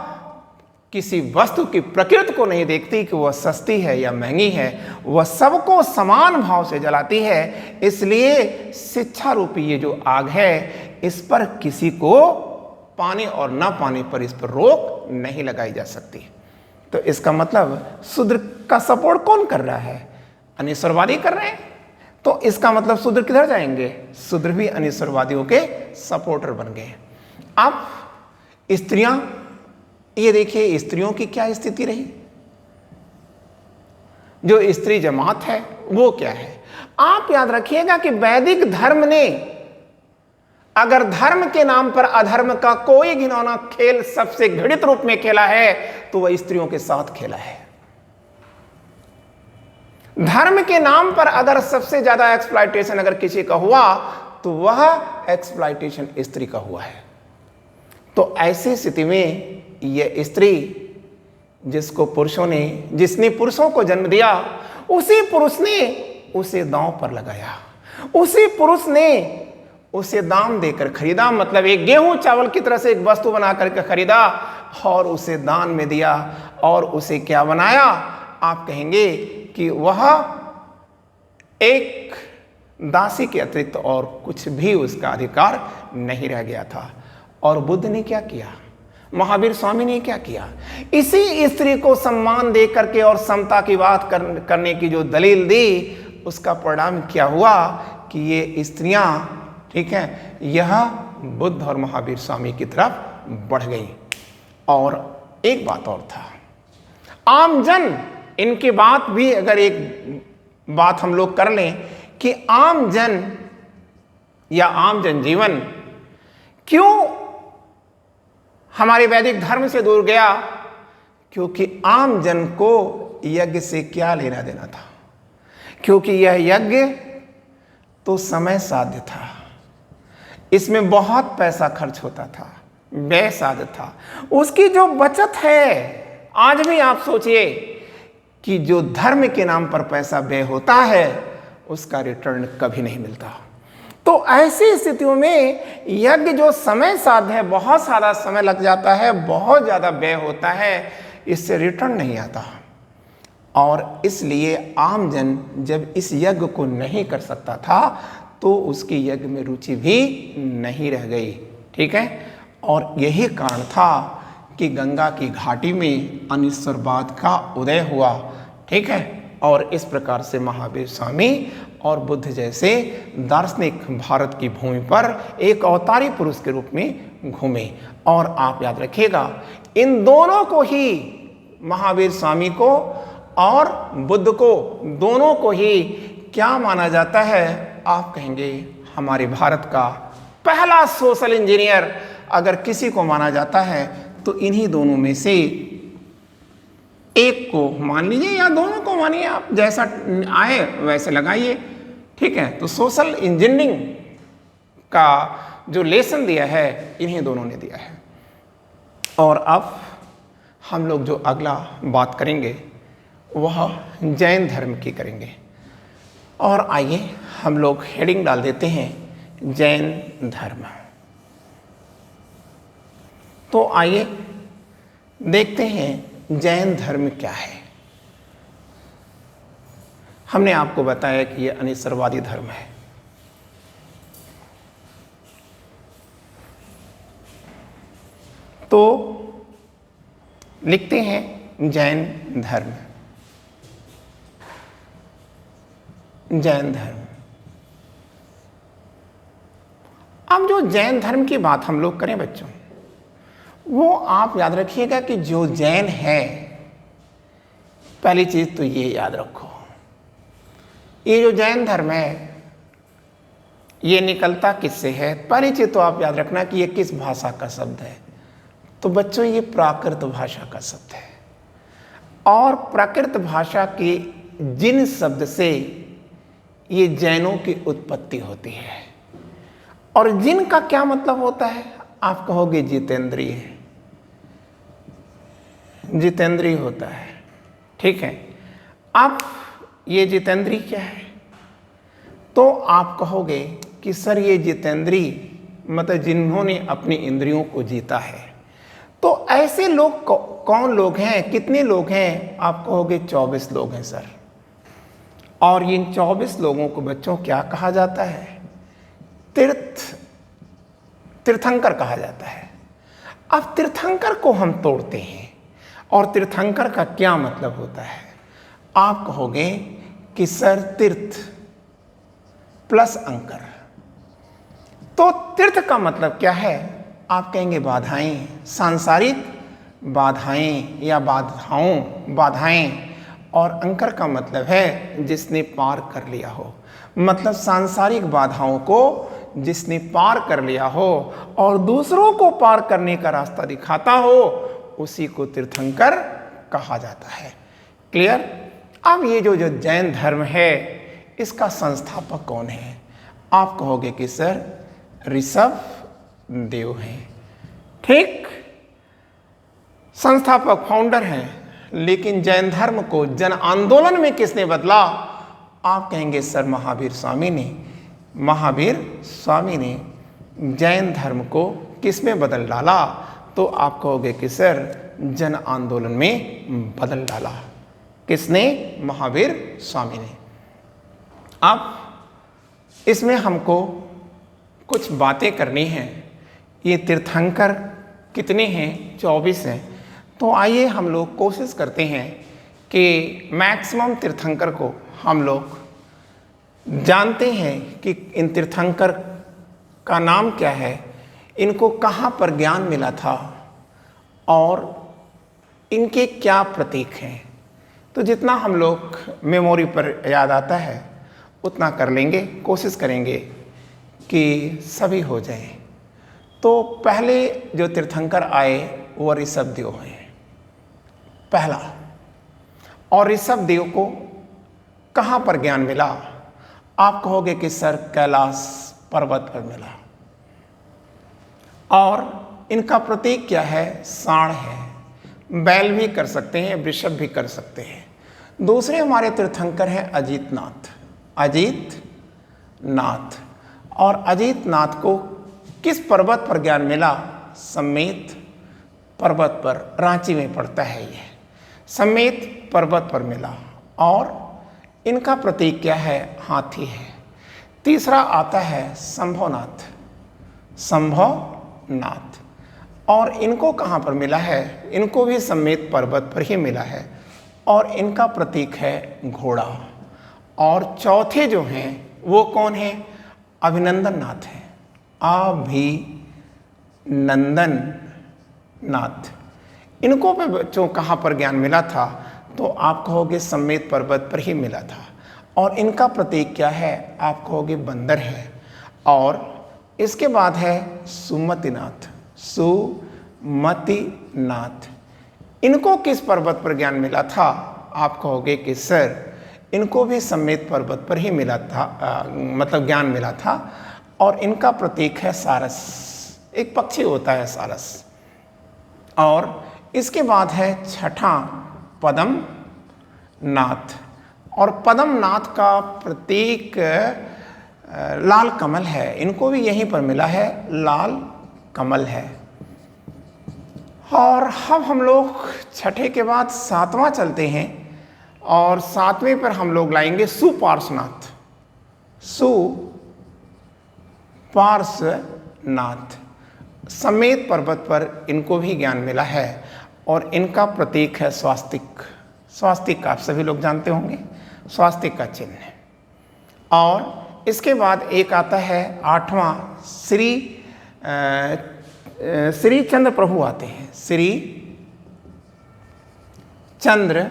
किसी वस्तु की प्रकृति को नहीं देखती कि वह सस्ती है या महंगी है, वह सबको समान भाव से जलाती है। इसलिए शिक्षा रूपी ये जो आग है, इस पर किसी को पाने और ना पाने पर इस पर रोक नहीं लगाई जा सकती। तो इसका मतलब शूद्र का सपोर्ट कौन कर रहा है? अनिश्वरवादी कर रहे हैं। तो इसका मतलब शूद्र किधर जाएंगे? शूद्र भी अनिश्वरवादियों के सपोर्टर बन गए। अब स्त्रियां, ये देखिए स्त्रियों की क्या स्थिति रही। जो स्त्री जमात है वो क्या है। आप याद रखिएगा कि वैदिक धर्म ने अगर धर्म के नाम पर अधर्म का कोई घिनौना खेल सबसे घृणित रूप में खेला है तो वह स्त्रियों के साथ खेला है। धर्म के नाम पर अगर सबसे ज्यादा एक्सप्लॉयटेशन अगर किसी का हुआ तो वह एक्सप्लॉयटेशन स्त्री का हुआ है। तो ऐसी स्थिति में यह स्त्री जिसने पुरुषों को जन्म दिया, उसी पुरुष ने उसे दांव पर लगाया, उसी पुरुष ने उसे दाम देकर खरीदा, मतलब एक गेहूं चावल की तरह से एक वस्तु बना करके खरीदा और उसे दान में दिया और उसे क्या बनाया। आप कहेंगे कि वह एक दासी के अतिरिक्त और कुछ भी उसका अधिकार नहीं रह गया था। और बुद्ध ने क्या किया, महावीर स्वामी ने क्या किया, इसी स्त्री को सम्मान दे करके और समता की बात करने की जो दलील दी, उसका परिणाम क्या हुआ कि ये स्त्रियां, ठीक है, यह बुद्ध और महावीर स्वामी की तरफ बढ़ गई। और एक बात और था, आमजन, इनकी बात भी अगर एक बात हम लोग कर लें कि आम जन या आम जनजीवन क्यों हमारे वैदिक धर्म से दूर गया, क्योंकि आम जन को यज्ञ से क्या लेना देना था, क्योंकि यह यज्ञ तो समय साध्य था, इसमें बहुत पैसा खर्च होता था, व्यय साध्य था। उसकी जो बचत है, आज भी आप सोचिए कि जो धर्म के नाम पर पैसा व्यय होता है उसका रिटर्न कभी नहीं मिलता। तो ऐसी स्थितियों में यज्ञ जो समय साध्य है, बहुत सारा समय लग जाता है, बहुत ज़्यादा व्यय होता है, इससे रिटर्न नहीं आता। और इसलिए आमजन जब इस यज्ञ को नहीं कर सकता था तो उसकी यज्ञ में रुचि भी नहीं रह गई, ठीक है। और यही कारण था कि गंगा की घाटी में अनिश्वरवाद का उदय हुआ, ठीक है। और इस प्रकार से महावीर स्वामी और बुद्ध जैसे दार्शनिक भारत की भूमि पर एक अवतारी पुरुष के रूप में घूमे। और आप याद रखिएगा, इन दोनों को ही, महावीर स्वामी को और बुद्ध को, दोनों को ही क्या माना जाता है। आप कहेंगे हमारे भारत का पहला सोशल इंजीनियर अगर किसी को माना जाता है तो इन्हीं दोनों में से एक को मान लीजिए या दोनों को मानिए, आप जैसा आए वैसे लगाइए, ठीक है। तो सोशल इंजीनियरिंग का जो लेसन दिया है इन्हीं दोनों ने दिया है। और अब हम लोग जो अगला बात करेंगे वह जैन धर्म की करेंगे। और आइए हम लोग हेडिंग डाल देते हैं जैन धर्म। तो आइए देखते हैं जैन धर्म क्या है। हमने आपको बताया कि यह अनिश्वरवादी धर्म है। तो लिखते हैं जैन धर्म। जैन धर्म, अब जो जैन धर्म की बात हम लोग करें बच्चों, वो आप याद रखिएगा कि जो जैन है, पहली चीज तो ये याद रखो, ये जो जैन धर्म है ये निकलता किससे है। पहली चीज तो आप याद रखना कि ये किस भाषा का शब्द है। तो बच्चों ये प्राकृत भाषा का शब्द है। और प्राकृत भाषा के जिन शब्द से ये जैनों की उत्पत्ति होती है, और जिन का क्या मतलब होता है, आप कहोगे जितेंद्रिय, जितेंद्रिय होता है, ठीक है। अब ये जितेंद्रिय क्या है, तो आप कहोगे कि सर ये जितेंद्रिय मतलब जिन्होंने अपनी इंद्रियों को जीता है। तो ऐसे लोग कौन लोग हैं, कितने लोग हैं, आप कहोगे 24 लोग हैं सर। और इन 24 लोगों को बच्चों क्या कहा जाता है, तीर्थंकर कहा जाता है। अब तीर्थंकर को हम तोड़ते हैं, और तीर्थंकर का क्या मतलब होता है। आप कहोगे कि सर तीर्थ प्लस अंकर, तो तीर्थ का मतलब क्या है, आप कहेंगे बाधाएं, सांसारिक बाधाएं या बाधाएं, और अंकर का मतलब है जिसने पार कर लिया हो, मतलब सांसारिक बाधाओं को जिसने पार कर लिया हो और दूसरों को पार करने का रास्ता दिखाता हो, उसी को तीर्थंकर कहा जाता है। क्लियर? अब ये जो जैन धर्म है, इसका संस्थापक कौन है? आप कहोगे कि सर ऋषभ देव हैं। ठीक, संस्थापक फाउंडर हैं, लेकिन जैन धर्म को जन आंदोलन में किसने बदला? आप कहेंगे सर महावीर स्वामी ने। महावीर स्वामी ने जैन धर्म को किस में बदल डाला? तो आप कहोगे कि सर जन आंदोलन में बदल डाला। किसने? महावीर स्वामी ने। अब इसमें हमको कुछ बातें करनी हैं। ये तीर्थंकर कितने हैं? 24 हैं। तो आइए हम लोग कोशिश करते हैं कि मैक्सिमम तीर्थंकर को हम लोग जानते हैं कि इन तीर्थंकर का नाम क्या है, इनको कहाँ पर ज्ञान मिला था और इनके क्या प्रतीक हैं। तो जितना हम लोग मेमोरी पर याद आता है उतना कर लेंगे, कोशिश करेंगे कि सभी हो जाए। तो पहले जो तीर्थंकर आए वो ऋषभ देव हैं, पहला। और ऋषभ देव को कहाँ पर ज्ञान मिला? आप कहोगे कि सर कैलाश पर्वत पर मिला। और इनका प्रतीक क्या है? सांड है। बैल भी कर सकते हैं, वृषभ भी कर सकते हैं। दूसरे हमारे तीर्थंकर हैं अजीतनाथ। अजीतनाथ। और अजीतनाथ को किस पर्वत पर ज्ञान मिला? समेत पर्वत पर, रांची में पड़ता है ये। समेत पर्वत पर मिला। और इनका प्रतीक क्या है? हाथी है। तीसरा आता है शंभोनाथ। शंभोनाथ। और इनको कहाँ पर मिला है? इनको भी समेत पर्वत पर ही मिला है। और इनका प्रतीक है घोड़ा। और चौथे जो हैं वो कौन हैं? अभिनंदन नाथ हैं। अभिनंदन नाथ। इनको पे बच्चों कहाँ पर ज्ञान मिला था? तो आप कहोगे समेत पर्वत पर ही मिला था। और इनका प्रतीक क्या है? आप कहोगे बंदर है। और इसके बाद है सुमतिनाथ। सुमतिनाथ। इनको किस पर्वत पर ज्ञान मिला था? आप कहोगे कि सर इनको भी समेत पर्वत पर ही मिला था, मतलब ज्ञान मिला था। और इनका प्रतीक है सारस। एक पक्षी होता है सारस। और इसके बाद है छठा पद्मनाथ। और पद्मनाथ का प्रतीक लाल कमल है। इनको भी यहीं पर मिला है, लाल कमल है। और अब हम लोग छठे के बाद सातवां चलते हैं। और सातवें पर हम लोग लाएंगे सुपार्श्वनाथ। सुपार्श्वनाथ। समेत पर्वत पर इनको भी ज्ञान मिला है। और इनका प्रतीक है स्वास्तिक। स्वास्तिक आप सभी लोग जानते होंगे, स्वास्तिक का चिन्ह। और इसके बाद एक आता है आठवां, श्री चंद्र प्रभु आते हैं। श्री चंद्र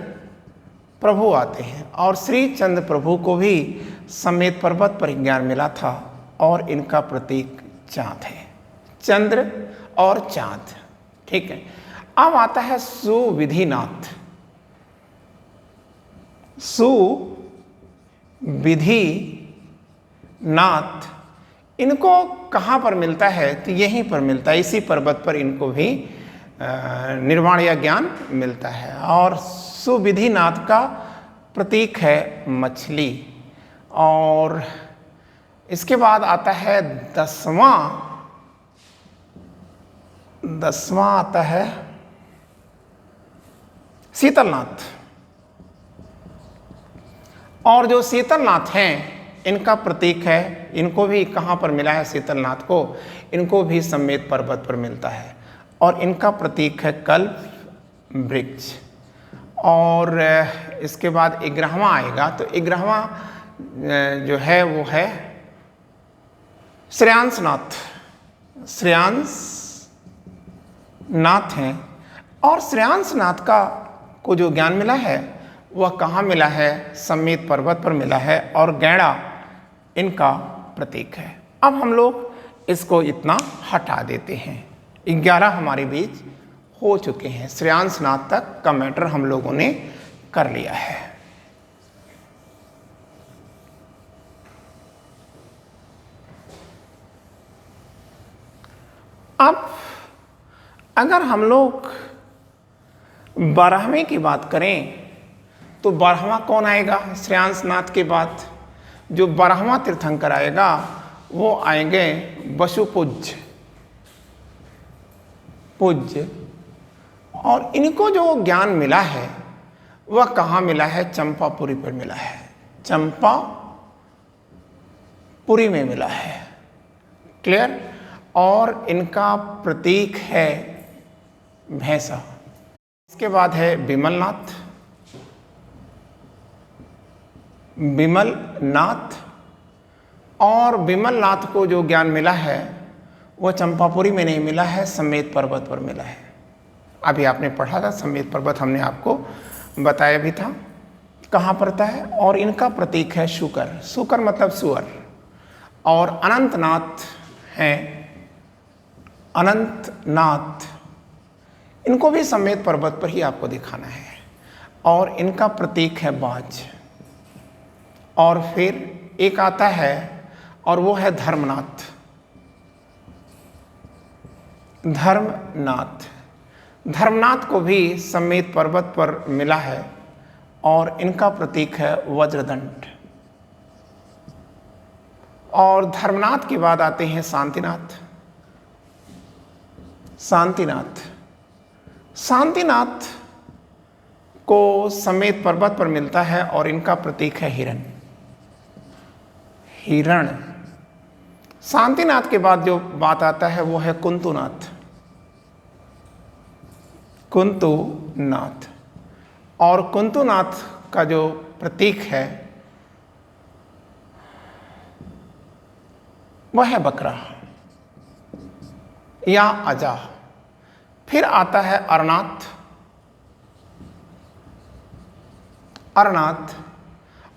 प्रभु आते हैं। और श्री चंद्र प्रभु को भी समेत पर्वत पर ज्ञान मिला था। और इनका प्रतीक चाँद है। चंद्र और चाँद। ठीक है। अब आता है सुविधिनाथ। सुविधिनाथ। इनको कहाँ पर मिलता है? तो यहीं पर मिलता है, इसी पर्वत पर इनको भी निर्वाण या ज्ञान मिलता है। और सुविधिनाथ का प्रतीक है मछली। और इसके बाद आता है दसवां आता है शीतलनाथ। और जो शीतलनाथ हैं इनका प्रतीक है, इनको भी कहाँ पर मिला है? शीतलनाथ को इनको भी समेत पर्वत पर मिलता है। और इनका प्रतीक है कल्प वृक्ष। और इसके बाद 11वां आएगा। तो 11वां जो है वो है श्रेयांसनाथ। श्रेयांसनाथ हैं। और श्रेयांसनाथ का को जो ज्ञान मिला है वह कहाँ मिला है? समेत पर्वत पर मिला है, और गैड़ा इनका प्रतीक है। अब हम लोग इसको इतना हटा देते हैं। 11 हमारे बीच हो चुके हैं। श्रेयांश नाथ तक का मैटर हम लोगों ने कर लिया है। अब अगर हम लोग 12वें की बात करें तो 12वां कौन आएगा? श्रेयांश नाथ के बाद जो 12वां तीर्थंकर आएगा वो आएंगे वसुपूज्य पूज्य। और इनको जो ज्ञान मिला है वह कहाँ मिला है? चंपापुरी पर मिला है। चंपापुरी में मिला है। क्लियर? और इनका प्रतीक है भैंसा। इसके बाद है विमलनाथ। विमलनाथ, और विमलनाथ को जो ज्ञान मिला है वो चंपापुरी में नहीं मिला है, समेत पर्वत पर मिला है। अभी आपने पढ़ा था, समेत पर्वत हमने आपको बताया भी था कहाँ पड़ता है। और इनका प्रतीक है शुकर। शुकर मतलब सुअर। और अनंतनाथ हैं, अनंतनाथ, इनको भी समेत पर्वत पर ही आपको दिखाना है। और इनका प्रतीक है बाज। और फिर एक आता है और वो है धर्मनाथ। धर्मनाथ, धर्मनाथ को भी समेत पर्वत पर मिला है, और इनका प्रतीक है वज्रदंड। और धर्मनाथ के बाद आते हैं शांतिनाथ। शांतिनाथ, शांतिनाथ को समेत पर्वत पर मिलता है, और इनका प्रतीक है हिरण। हिरण। शांतिनाथ के बाद जो बात आता है वो है कुंतुनाथ। कुंतुनाथ, और कुंतुनाथ का जो प्रतीक है वह है बकरा या अजा। फिर आता है अरनाथ। अरनाथ,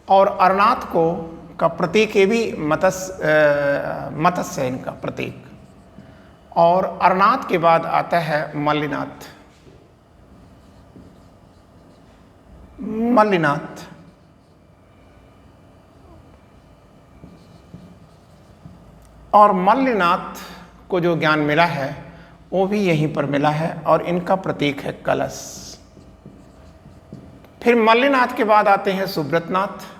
और अरनाथ को का प्रतीक ये भी मत्स्य है इनका प्रतीक। और अरनाथ के बाद आता है मल्लिनाथ। मल्लिनाथ, और मल्लिनाथ को जो ज्ञान मिला है वो भी यहीं पर मिला है, और इनका प्रतीक है कलश। फिर मल्लिनाथ के बाद आते हैं सुब्रतनाथ।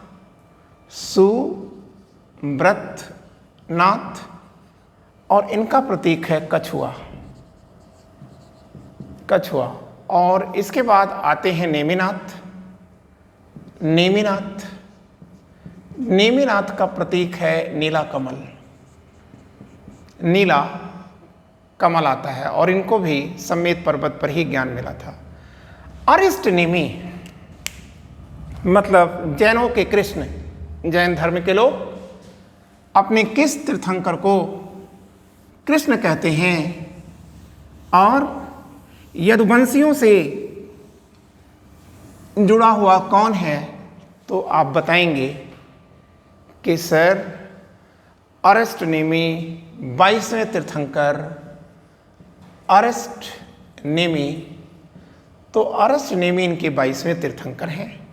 सुब्रतनाथ, और इनका प्रतीक है कछुआ। कछुआ। और इसके बाद आते हैं नेमिनाथ। नेमिनाथ, नेमिनाथ का प्रतीक है नीला कमल। नीला कमल आता है, और इनको भी समेत पर्वत पर ही ज्ञान मिला था। अरिष्ट नेमि मतलब जैनों के कृष्ण, जैन धर्म के लोग अपने किस तीर्थंकर को कृष्ण कहते हैं? और यदुवंशियों से जुड़ा हुआ कौन है? तो आप बताएंगे कि सर अरिष्ट नेमि 22वें तीर्थंकर अरिष्ट नेमि। तो अरिष्ट नेमि इनके 22वें तीर्थंकर हैं,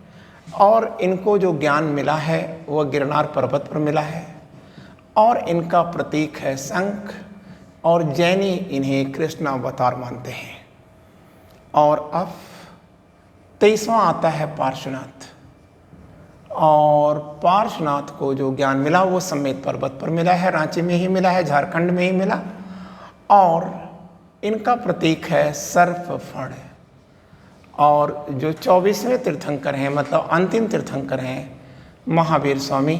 और इनको जो ज्ञान मिला है वह गिरनार पर्वत पर मिला है, और इनका प्रतीक है शंख। और जैनी इन्हें कृष्ण अवतार मानते हैं। और अब 23वां आता है पार्श्वनाथ। और पार्श्वनाथ को जो ज्ञान मिला वो समेत पर्वत पर मिला है, रांची में ही मिला है, झारखंड में ही मिला। और इनका प्रतीक है सर्पफण। और जो 24वें तीर्थंकर हैं, मतलब अंतिम तीर्थंकर हैं, महावीर स्वामी।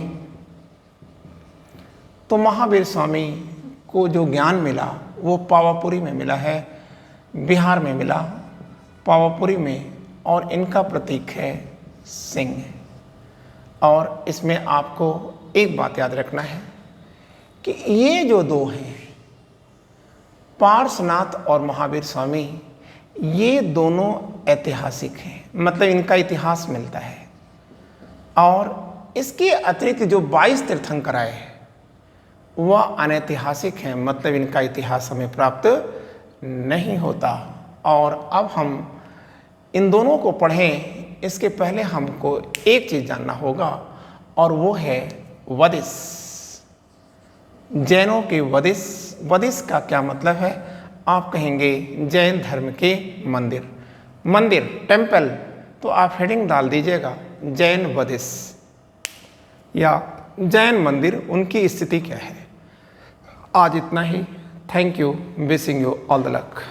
तो महावीर स्वामी को जो ज्ञान मिला वो पावापुरी में मिला है, बिहार में मिला, पावापुरी में। और इनका प्रतीक है सिंह। और इसमें आपको एक बात याद रखना है कि ये जो दो हैं, पार्श्वनाथ और महावीर स्वामी, ये दोनों ऐतिहासिक हैं, मतलब इनका इतिहास मिलता है। और इसके अतिरिक्त जो 22 तीर्थंकर आए हैं वह अनैतिहासिक हैं, मतलब इनका इतिहास हमें प्राप्त नहीं होता। और अब हम इन दोनों को पढ़ें इसके पहले हमको एक चीज़ जानना होगा, और वो है वदिस। जैनों के वदिस, वदिस का क्या मतलब है? आप कहेंगे जैन धर्म के मंदिर, मंदिर टेम्पल, तो आप हेडिंग डाल दीजिएगा जैन वदिस या जैन मंदिर, उनकी स्थिति क्या है। आज इतना ही। Thank you, wishing you all the luck.